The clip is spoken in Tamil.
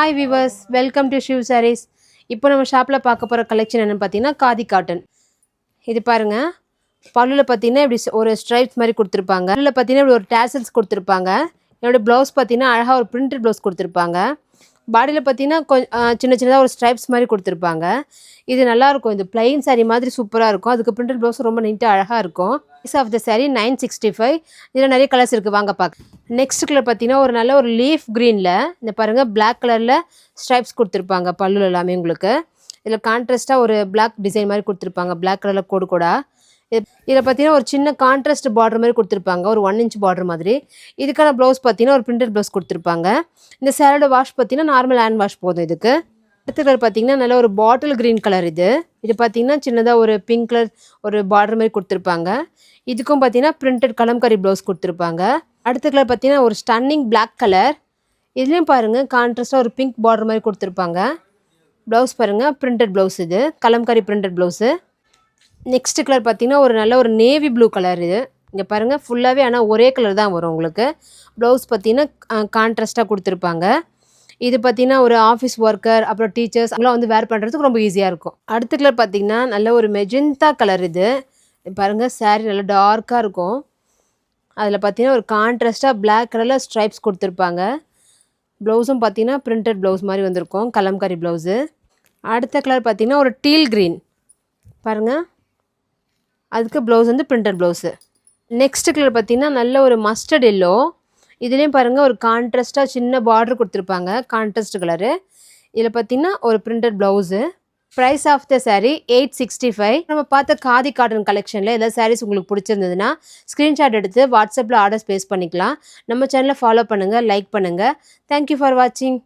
Hi viewers, welcome to Shiv Sarees. இப்போ நம்ம ஷாப்பில் பார்க்க போகிற கலெக்ஷன் என்னென்னு பார்த்தீங்கன்னா காதி காட்டன். இது பாருங்கள், பல்லுவில் பார்த்தீங்கன்னா இப்படி ஒரு ஸ்ட்ரைப்ஸ் மாதிரி கொடுத்துருப்பாங்க. பல்லுவில் பார்த்தீங்கன்னா இப்படி ஒரு டேசல்ஸ் கொடுத்துருப்பாங்க. என்னோடய ப்ளவுஸ் பார்த்தீங்கன்னா அழகாக ஒரு பிரிண்டட் ப்ளவுஸ் கொடுத்துருப்பாங்க. பாடியில் பார்த்தீங்கன்னா கொஞ்சம் சின்ன சின்னதாக ஒரு ஸ்ட்ரைப்ஸ் மாதிரி கொடுத்துருப்பாங்க. இது நல்லாயிருக்கும். இது பிளைன் சாரீ மாதிரி சூப்பராக இருக்கும். அதுக்கு பிரிண்டட் ப்ளவுஸ் ரொம்ப நீட்டாக அழகாக இருக்கும். Price of the sari 965. இதில் நிறைய கலர்ஸ் இருக்குது, வாங்க பார்க்க. நெக்ஸ்ட் கலர் பார்த்தீங்கன்னா ஒரு நல்ல ஒரு லீஃப் க்ரீனில் இந்த பாருங்கள் பிளாக் கலரில் ஸ்ட்ரைப்ஸ் கொடுத்துருப்பாங்க பல்லுல எல்லாமே. உங்களுக்கு இதில் கான்ட்ராஸ்ட்டாக ஒரு பிளாக் டிசைன் மாதிரி கொடுத்துருப்பாங்க, பிளாக் கலரில் கோடு கோடா. இதில் பார்த்தீங்கன்னா ஒரு சின்ன கான்ட்ராஸ்ட் பார்டர் மாதிரி கொடுத்துருப்பாங்க, ஒரு 1 inch பார்டர் மாதிரி. இதுக்கான ப்ளவுஸ் பார்த்தீங்கன்னா ஒரு பிரிண்டட் ப்ளவுஸ் கொடுத்துருப்பாங்க. இந்த சேரோட வாஷ் பார்த்தீங்கன்னா நார்மல் ஹேண்ட் வாஷ் போதும் இதுக்கு. அடுத்த கலர் பார்த்தீங்கன்னா நல்ல ஒரு பாட்டில் க்ரீன் கலர். இது பார்த்தீங்கன்னா சின்னதாக ஒரு பிங்க் கலர் ஒரு பார்டர் மாதிரி கொடுத்துருப்பாங்க. இதுக்கும் பார்த்தீங்கன்னா பிரிண்டட் கலம்காரி ப்ளவுஸ் கொடுத்துருப்பாங்க. அடுத்த கலர் பார்த்தீங்கன்னா ஒரு ஸ்டன்னிங் பிளாக் கலர். இதுலேயும் பாருங்கள் கான்ட்ராஸ்ட்டாக ஒரு பிங்க் பார்டர் மாதிரி கொடுத்துருப்பாங்க. ப்ளவுஸ் பாருங்கள், பிரிண்டட் ப்ளவுஸ், இது Kalamkari printed blouse. Next colour பார்த்தீங்கன்னா ஒரு நல்ல ஒரு நேவி ப்ளூ கலர். இது இங்கே பாருங்கள் ஃபுல்லாகவே, ஆனால் ஒரே கலர் தான் வரும் உங்களுக்கு. ப்ளவுஸ் பார்த்தீங்கன்னா கான்ட்ராஸ்ட்டாக கொடுத்துருப்பாங்க. இது பார்த்தீங்கன்னா ஒரு ஆஃபீஸ் ஒர்க்கர், அப்புறம் டீச்சர்ஸ் அவங்களாம் வந்து வேர் பண்ணுறதுக்கு ரொம்ப ஈஸியாக இருக்கும். அடுத்த கலர் பார்த்தீங்கன்னா நல்ல ஒரு மெஜெண்டா கலர். இது பாருங்கள் சாரீ நல்லா டார்க்காக இருக்கும். அதில் பார்த்தீங்கன்னா ஒரு கான்ட்ராஸ்ட்டாக பிளாக் கலரில் ஸ்ட்ரைப்ஸ் கொடுத்துருப்பாங்க. ப்ளவுஸும் பார்த்தீங்கன்னா பிரிண்டட் ப்ளவுஸ் மாதிரி வந்திருக்கும், கலம்காரி ப்ளவுஸு. அடுத்த கலர் பார்த்தீங்கன்னா ஒரு டீல் க்ரீன் பாருங்கள், அதுக்கு ப்ளவுஸ் வந்து பிரிண்டட் ப்ளவுஸு. நெக்ஸ்ட் கலர் பார்த்தீங்கன்னா நல்ல ஒரு மஸ்டர்ட் எல்லோ. இதுலேயும் பாருங்கள் ஒரு கான்ட்ராஸ்ட்டாக சின்ன பார்டர் கொடுத்துருப்பாங்க, கான்ட்ராஸ்ட் கலரு. இதில் பார்த்தீங்கன்னா ஒரு printed blouse. Price of the sari 865. நம்ம பார்த்த காதி காட்டன் கலெக்ஷனில் ஏதாவது சாரீஸ் உங்களுக்கு பிடிச்சிருந்ததுன்னா ஸ்க்ரீன்ஷாட் எடுத்து வாட்ஸ்அப்பில் ஆர்டர்ஸ் ப்ளேஸ் பண்ணிக்கலாம். நம்ம சேனலை ஃபாலோ பண்ணுங்கள், லைக் பண்ணுங்கள். தேங்க்யூ ஃபார் வாட்சிங்.